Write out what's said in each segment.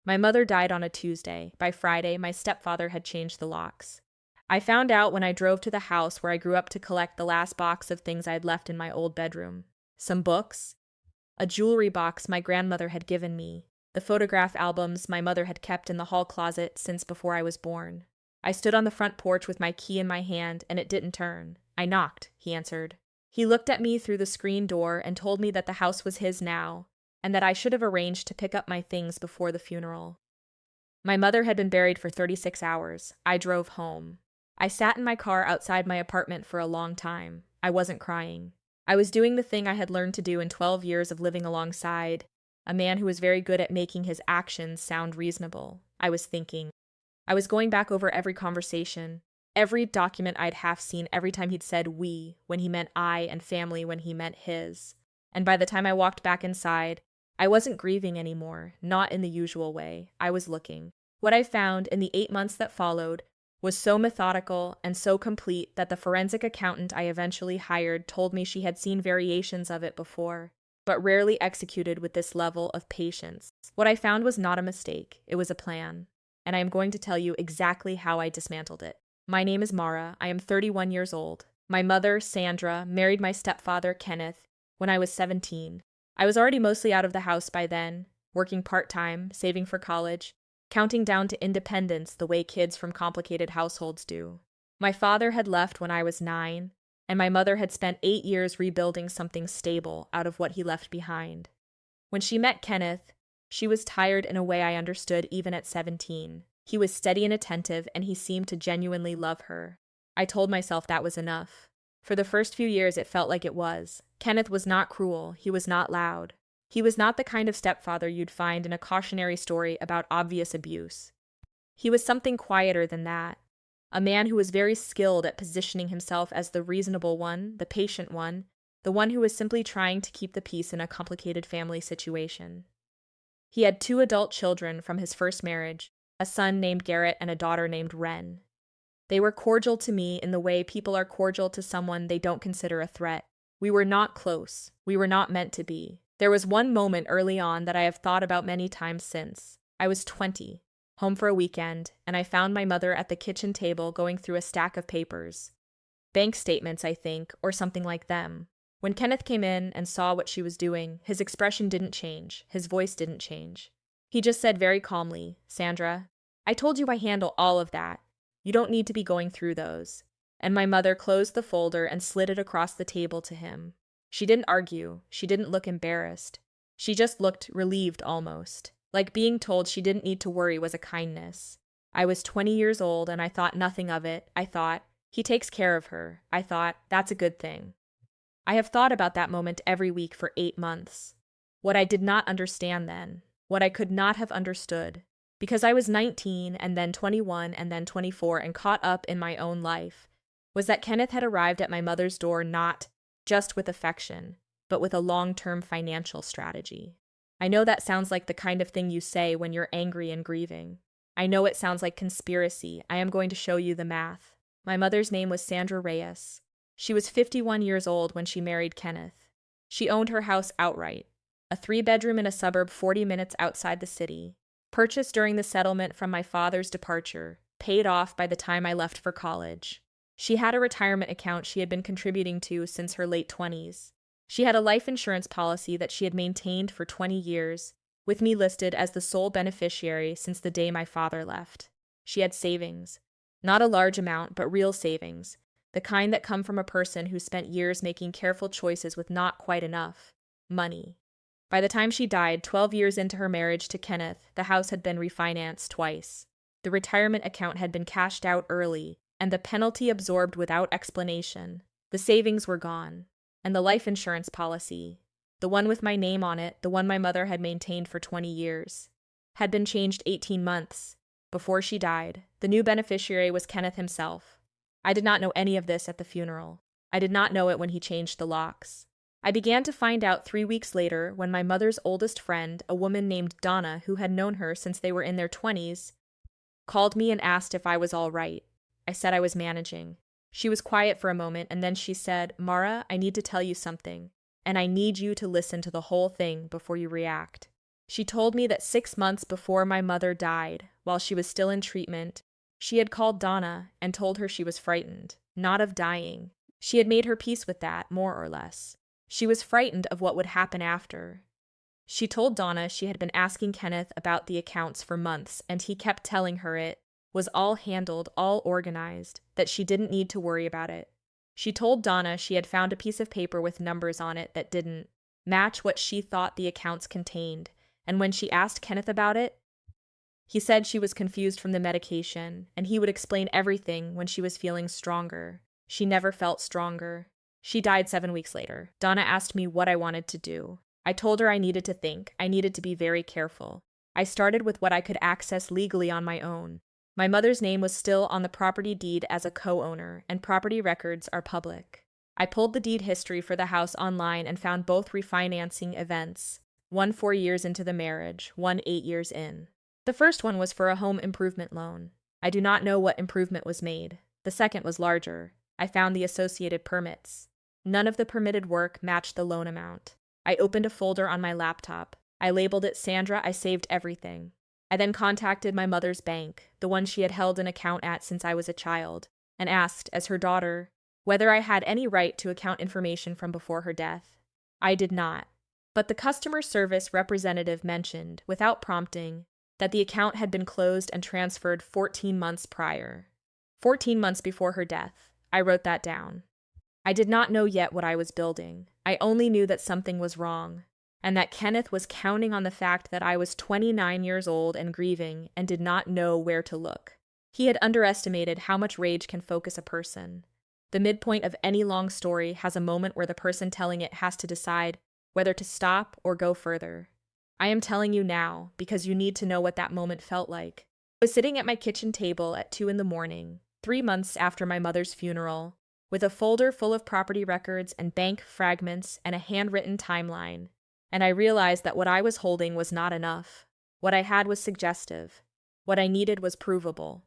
My mother died on a Tuesday. By Friday, my stepfather had changed the locks. I found out when I drove to the house where I grew up to collect the last box of things I had left in my old bedroom. Some books, a jewelry box my grandmother had given me, the photograph albums my mother had kept in the hall closet since before I was born. I stood on the front porch with my key in my hand, and it didn't turn. I knocked, he answered. He looked at me through the screen door and told me that the house was his now, and that I should have arranged to pick up my things before the funeral. My mother had been buried for 36 hours. I drove home. I sat in my car outside my apartment for a long time. I wasn't crying. I was doing the thing I had learned to do in 12 years of living alongside a man who was very good at making his actions sound reasonable. I was thinking. I was going back over every conversation, every document I'd half seen every time he'd said we when he meant I and family when he meant his. And by the time I walked back inside, I wasn't grieving anymore, not in the usual way. I was looking. What I found in the 8 months that followed was so methodical and so complete that the forensic accountant I eventually hired told me she had seen variations of it before, but rarely executed with this level of patience. What I found was not a mistake, it was a plan, and I am going to tell you exactly how I dismantled it. My name is Mara, I am 31 years old. My mother, Sandra, married my stepfather, Kenneth, when I was 17. I was already mostly out of the house by then, working part-time, saving for college, counting down to independence the way kids from complicated households do. My father had left when I was 9, and my mother had spent 8 years rebuilding something stable out of what he left behind. When she met Kenneth, she was tired in a way I understood even at 17. He was steady and attentive, and he seemed to genuinely love her. I told myself that was enough. For the first few years it felt like it was. Kenneth was not cruel, he was not loud. He was not the kind of stepfather you'd find in a cautionary story about obvious abuse. He was something quieter than that. A man who was very skilled at positioning himself as the reasonable one, the patient one, the one who was simply trying to keep the peace in a complicated family situation. He had 2 adult children from his first marriage, a son named Garrett and a daughter named Wren. They were cordial to me in the way people are cordial to someone they don't consider a threat. We were not close. We were not meant to be. There was one moment early on that I have thought about many times since. I was 20, home for a weekend, and I found my mother at the kitchen table going through a stack of papers. Bank statements, I think, or something like them. When Kenneth came in and saw what she was doing, his expression didn't change. His voice didn't change. He just said very calmly, "Sandra, I told you I handle all of that. You don't need to be going through those." And my mother closed the folder and slid it across the table to him. She didn't argue. She didn't look embarrassed. She just looked relieved almost, like being told she didn't need to worry was a kindness. I was 20 years old and I thought nothing of it. I thought, he takes care of her. I thought, that's a good thing. I have thought about that moment every week for 8 months. What I did not understand then, what I could not have understood, because I was 19 and then 21 and then 24 and caught up in my own life, was that Kenneth had arrived at my mother's door not just with affection, but with a long-term financial strategy. I know that sounds like the kind of thing you say when you're angry and grieving. I know it sounds like conspiracy. I am going to show you the math. My mother's name was Sandra Reyes. She was 51 years old when she married Kenneth. She owned her house outright, a 3-bedroom in a suburb 40 minutes outside the city, purchased during the settlement from my father's departure, paid off by the time I left for college. She had a retirement account she had been contributing to since her late 20s. She had a life insurance policy that she had maintained for 20 years, with me listed as the sole beneficiary since the day my father left. She had savings. Not a large amount, but real savings, the kind that come from a person who spent years making careful choices with not quite enough money. By the time she died, 12 years into her marriage to Kenneth, the house had been refinanced twice. The retirement account had been cashed out early, and the penalty absorbed without explanation. The savings were gone. And the life insurance policy, the one with my name on it, the one my mother had maintained for 20 years, had been changed 18 months before she died. The new beneficiary was Kenneth himself. I did not know any of this at the funeral. I did not know it when he changed the locks. I began to find out 3 weeks later when my mother's oldest friend, a woman named Donna who had known her since they were in their 20s, called me and asked if I was all right. I said I was managing. She was quiet for a moment, and then she said, "Mara, I need to tell you something, and I need you to listen to the whole thing before you react." She told me that 6 months before my mother died, while she was still in treatment, she had called Donna and told her she was frightened, not of dying. She had made her peace with that, more or less. She was frightened of what would happen after. She told Donna she had been asking Kenneth about the accounts for months, and he kept telling her it was all handled, all organized, that she didn't need to worry about it. She told Donna she had found a piece of paper with numbers on it that didn't match what she thought the accounts contained, and when she asked Kenneth about it, he said she was confused from the medication, and he would explain everything when she was feeling stronger. She never felt stronger. She died 7 weeks later. Donna asked me what I wanted to do. I told her I needed to think. I needed to be very careful. I started with what I could access legally on my own. My mother's name was still on the property deed as a co-owner, and property records are public. I pulled the deed history for the house online and found both refinancing events, one 4 years into the marriage, one 8 years in. The first one was for a home improvement loan. I do not know what improvement was made. The second was larger. I found the associated permits. None of the permitted work matched the loan amount. I opened a folder on my laptop. I labeled it Sandra. I saved everything. I then contacted my mother's bank, the one she had held an account at since I was a child, and asked, as her daughter, whether I had any right to account information from before her death. I did not. But the customer service representative mentioned, without prompting, that the account had been closed and transferred 14 months prior. 14 months before her death. I wrote that down. I did not know yet what I was building. I only knew that something was wrong, and that Kenneth was counting on the fact that I was 29 years old and grieving and did not know where to look. He had underestimated how much rage can focus a person. The midpoint of any long story has a moment where the person telling it has to decide whether to stop or go further. I am telling you now because you need to know what that moment felt like. I was sitting at my kitchen table at 2 a.m, 3 months after my mother's funeral, with a folder full of property records and bank fragments and a handwritten timeline, and I realized that what I was holding was not enough. What I had was suggestive. What I needed was provable.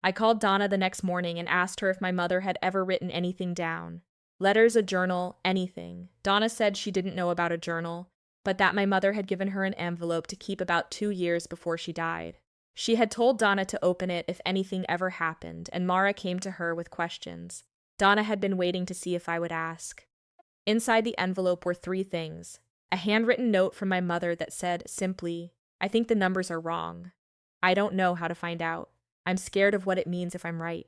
I called Donna the next morning and asked her if my mother had ever written anything down. Letters, a journal, anything. Donna said she didn't know about a journal, but that my mother had given her an envelope to keep about 2 years before she died. She had told Donna to open it if anything ever happened, and Mara came to her with questions. Donna had been waiting to see if I would ask. Inside the envelope were 3 things. A handwritten note from my mother that said simply, "I think the numbers are wrong. I don't know how to find out. I'm scared of what it means if I'm right."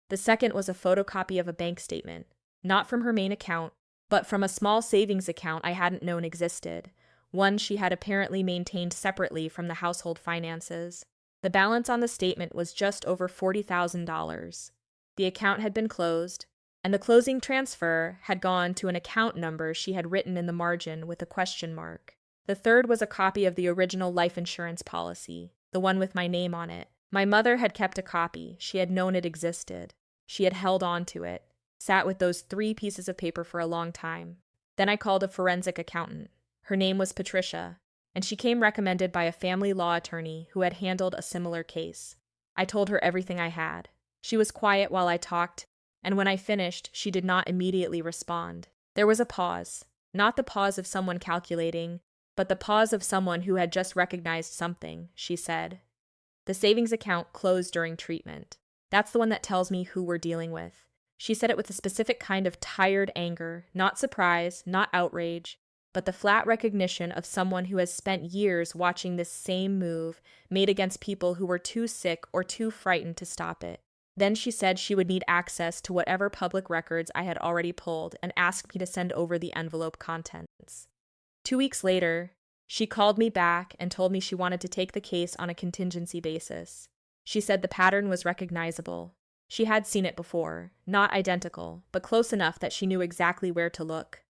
The second was a photocopy of a bank statement, not from her main account, but from a small savings account I hadn't known existed, one she had apparently maintained separately from the household finances. The balance on the statement was just over $40,000. The account had been closed, and the closing transfer had gone to an account number she had written in the margin with a question mark. The third was a copy of the original life insurance policy, the one with my name on it. My mother had kept a copy. She had known it existed. She had held on to it, sat with those 3 pieces of paper for a long time. Then I called a forensic accountant. Her name was Patricia, and she came recommended by a family law attorney who had handled a similar case. I told her everything I had. She was quiet while I talked, and when I finished, she did not immediately respond. There was a pause, not the pause of someone calculating, but the pause of someone who had just recognized something. She said, "The savings account closed during treatment. That's the one that tells me who we're dealing with." She said it with a specific kind of tired anger, not surprise, not outrage, but the flat recognition of someone who has spent years watching this same move made against people who were too sick or too frightened to stop it. Then she said she would need access to whatever public records I had already pulled and asked me to send over the envelope contents. 2 weeks later, she called me back and told me she wanted to take the case on a contingency basis. She said the pattern was recognizable. She had seen it before, not identical, but close enough that she knew exactly where to look.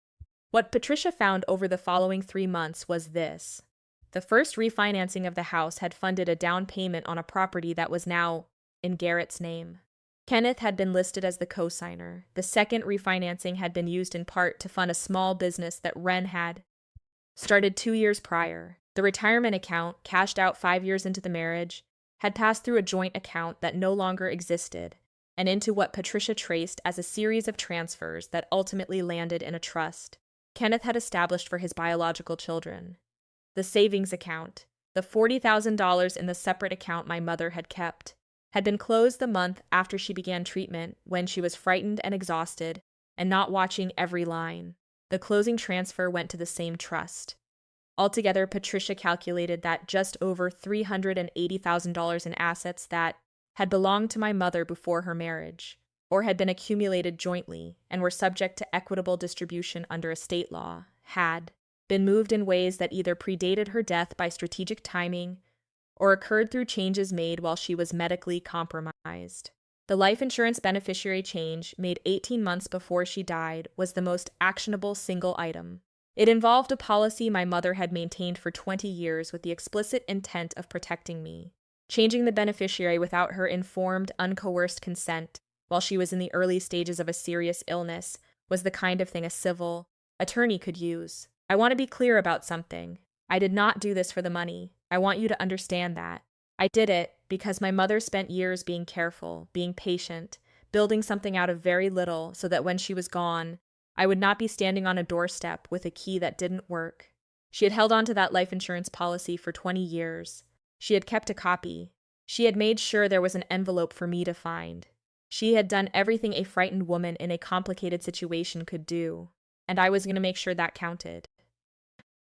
What Patricia found over the following 3 months was this. The first refinancing of the house had funded a down payment on a property that was now in Garrett's name. Kenneth had been listed as the cosigner. The second refinancing had been used in part to fund a small business that Wren had started 2 years prior. The retirement account, cashed out 5 years into the marriage, had passed through a joint account that no longer existed, and into what Patricia traced as a series of transfers that ultimately landed in a trust Kenneth had established for his biological children. The savings account, the $40,000 in the separate account my mother had kept, had been closed the month after she began treatment when she was frightened and exhausted and not watching every line. The closing transfer went to the same trust. Altogether, Patricia calculated that just over $380,000 in assets that had belonged to my mother before her marriage, or had been accumulated jointly and were subject to equitable distribution under estate law, had been moved in ways that either predated her death by strategic timing or occurred through changes made while she was medically compromised. The life insurance beneficiary change, made 18 months before she died, was the most actionable single item. It involved a policy my mother had maintained for 20 years with the explicit intent of protecting me. Changing the beneficiary without her informed, uncoerced consent while she was in the early stages of a serious illness was the kind of thing a civil attorney could use. I want to be clear about something. I did not do this for the money. I want you to understand that. I did it because my mother spent years being careful, being patient, building something out of very little so that when she was gone, I would not be standing on a doorstep with a key that didn't work. She had held on to that life insurance policy for 20 years. She had kept a copy. She had made sure there was an envelope for me to find. She had done everything a frightened woman in a complicated situation could do, and I was going to make sure that counted.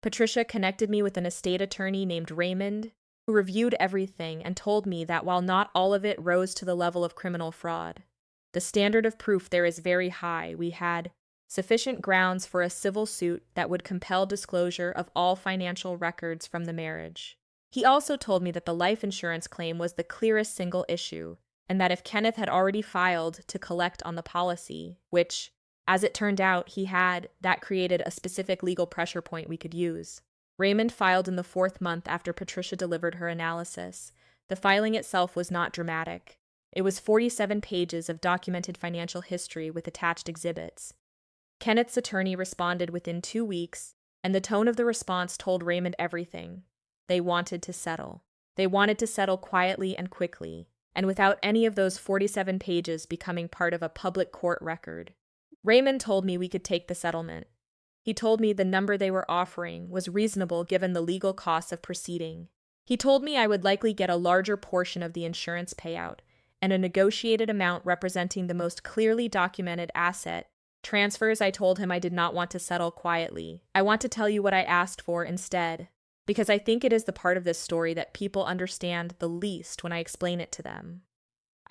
Patricia connected me with an estate attorney named Raymond, who reviewed everything and told me that while not all of it rose to the level of criminal fraud, the standard of proof there is very high. We had sufficient grounds for a civil suit that would compel disclosure of all financial records from the marriage. He also told me that the life insurance claim was the clearest single issue, and that if Kenneth had already filed to collect on the policy, which, as it turned out, he had, that created a specific legal pressure point we could use. Raymond filed in the 4th month after Patricia delivered her analysis. The filing itself was not dramatic. It was 47 pages of documented financial history with attached exhibits. Kenneth's attorney responded within 2 weeks, and the tone of the response told Raymond everything. They wanted to settle. They wanted to settle quietly and quickly, and without any of those 47 pages becoming part of a public court record. Raymond told me we could take the settlement. He told me the number they were offering was reasonable given the legal costs of proceeding. He told me I would likely get a larger portion of the insurance payout and a negotiated amount representing the most clearly documented asset. Transfers, I told him I did not want to settle quietly. I want to tell you what I asked for instead, because I think it is the part of this story that people understand the least when I explain it to them.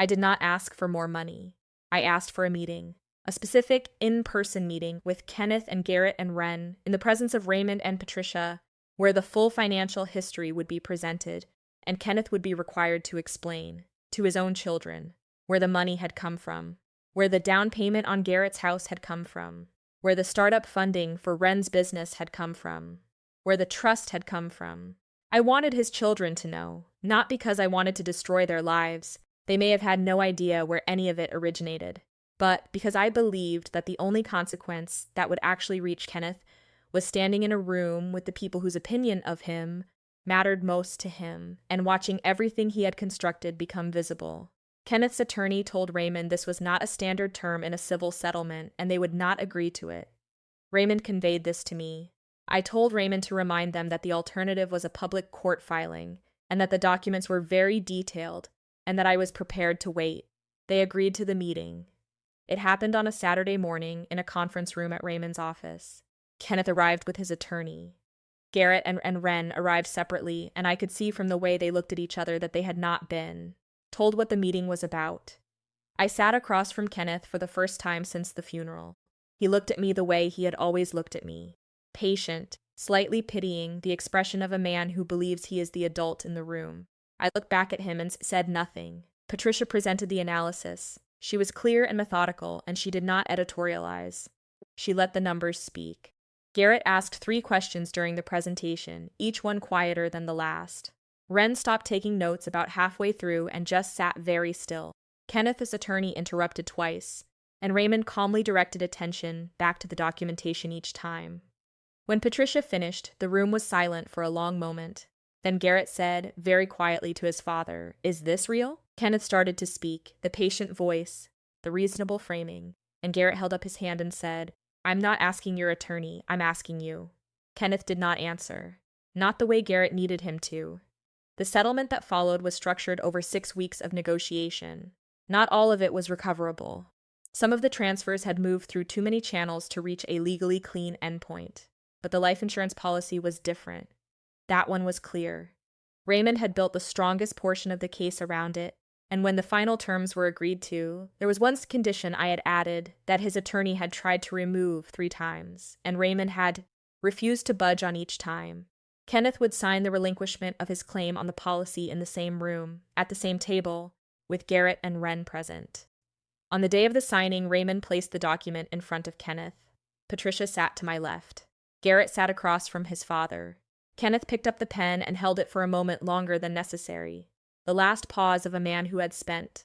I did not ask for more money. I asked for a meeting. A specific in-person meeting with Kenneth and Garrett and Wren in the presence of Raymond and Patricia, where the full financial history would be presented, and Kenneth would be required to explain, to his own children, where the money had come from, where the down payment on Garrett's house had come from, where the startup funding for Wren's business had come from, where the trust had come from. I wanted his children to know, not because I wanted to destroy their lives. They may have had no idea where any of it originated. But because I believed that the only consequence that would actually reach Kenneth was standing in a room with the people whose opinion of him mattered most to him and watching everything he had constructed become visible. Kenneth's attorney told Raymond this was not a standard term in a civil settlement and they would not agree to it. Raymond conveyed this to me. I told Raymond to remind them that the alternative was a public court filing and that the documents were very detailed and that I was prepared to wait. They agreed to the meeting. It happened on a Saturday morning in a conference room at Raymond's office. Kenneth arrived with his attorney. Garrett and Wren arrived separately, and I could see from the way they looked at each other that they had not been told what the meeting was about. I sat across from Kenneth for the first time since the funeral. He looked at me the way he had always looked at me. Patient, slightly pitying, the expression of a man who believes he is the adult in the room. I looked back at him and said nothing. Patricia presented the analysis. She was clear and methodical, and she did not editorialize. She let the numbers speak. Garrett asked 3 questions during the presentation, each one quieter than the last. Wren stopped taking notes about halfway through and just sat very still. Kenneth's attorney interrupted twice, and Raymond calmly directed attention back to the documentation each time. When Patricia finished, the room was silent for a long moment. Then Garrett said, very quietly to his father, "Is this real?" Kenneth started to speak, the patient voice, the reasonable framing, and Garrett held up his hand and said, "I'm not asking your attorney, I'm asking you." Kenneth did not answer. not the way Garrett needed him to. The settlement that followed was structured over 6 weeks of negotiation. Not all of it was recoverable. Some of the transfers had moved through too many channels to reach a legally clean endpoint. But the life insurance policy was different. That one was clear. Raymond had built the strongest portion of the case around it, and when the final terms were agreed to, there was one condition I had added that his attorney had tried to remove 3 times, and Raymond had refused to budge on each time. Kenneth would sign the relinquishment of his claim on the policy in the same room, at the same table, with Garrett and Wren present. On the day of the signing, Raymond placed the document in front of Kenneth. Patricia sat to my left. Garrett sat across from his father. Kenneth picked up the pen and held it for a moment longer than necessary. The last pause of a man who had spent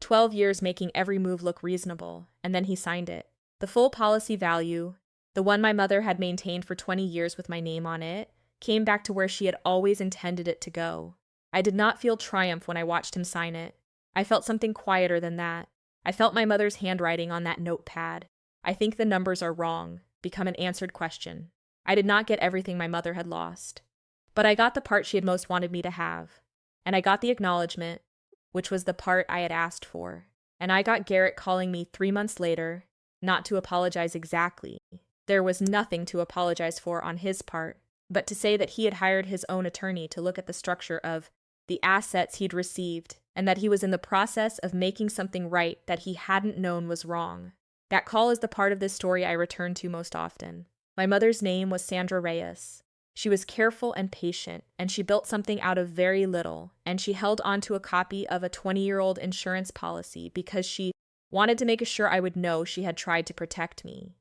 12 years making every move look reasonable, and then he signed it. The full policy value, the one my mother had maintained for 20 years with my name on it, came back to where she had always intended it to go. I did not feel triumph when I watched him sign it. I felt something quieter than that. I felt my mother's handwriting on that notepad. I think the numbers are wrong, become an answered question. I did not get everything my mother had lost. But I got the part she had most wanted me to have. And I got the acknowledgement, which was the part I had asked for. And I got Garrett calling me 3 months later, not to apologize exactly. There was nothing to apologize for on his part, but to say that he had hired his own attorney to look at the structure of the assets he'd received, and that he was in the process of making something right that he hadn't known was wrong. That call is the part of this story I return to most often. My mother's name was Sandra Reyes. She was careful and patient, and she built something out of very little, and she held onto a copy of a 20-year-old insurance policy because she wanted to make sure I would know she had tried to protect me.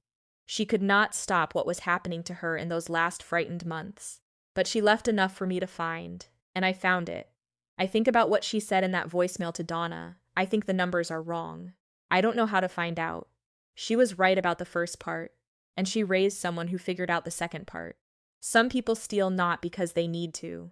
She could not stop what was happening to her in those last frightened months, but she left enough for me to find, and I found it. I think about what she said in that voicemail to Donna. I think the numbers are wrong. I don't know how to find out. She was right about the first part, and she raised someone who figured out the second part. Some people steal not because they need to.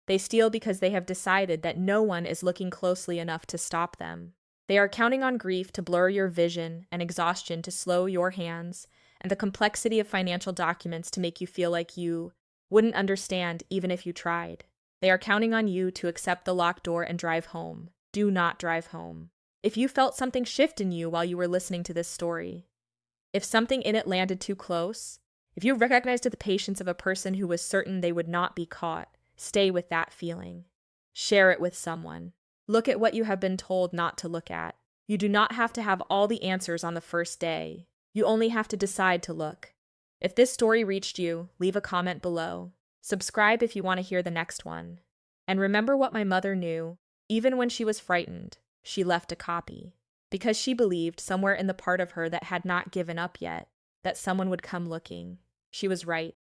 They steal because they have decided that no one is looking closely enough to stop them. They are counting on grief to blur your vision and exhaustion to slow your hands, and the complexity of financial documents to make you feel like you wouldn't understand even if you tried. They are counting on you to accept the locked door and drive home. Do not drive home. If you felt something shift in you while you were listening to this story, if something in it landed too close, if you recognized the patience of a person who was certain they would not be caught, stay with that feeling. Share it with someone. Look at what you have been told not to look at. You do not have to have all the answers on the first day. You only have to decide to look. If this story reached you, leave a comment below. Subscribe if you want to hear the next one. And remember what my mother knew. Even when she was frightened, she left a copy. Because she believed, somewhere in the part of her that had not given up yet, that someone would come looking. She was right.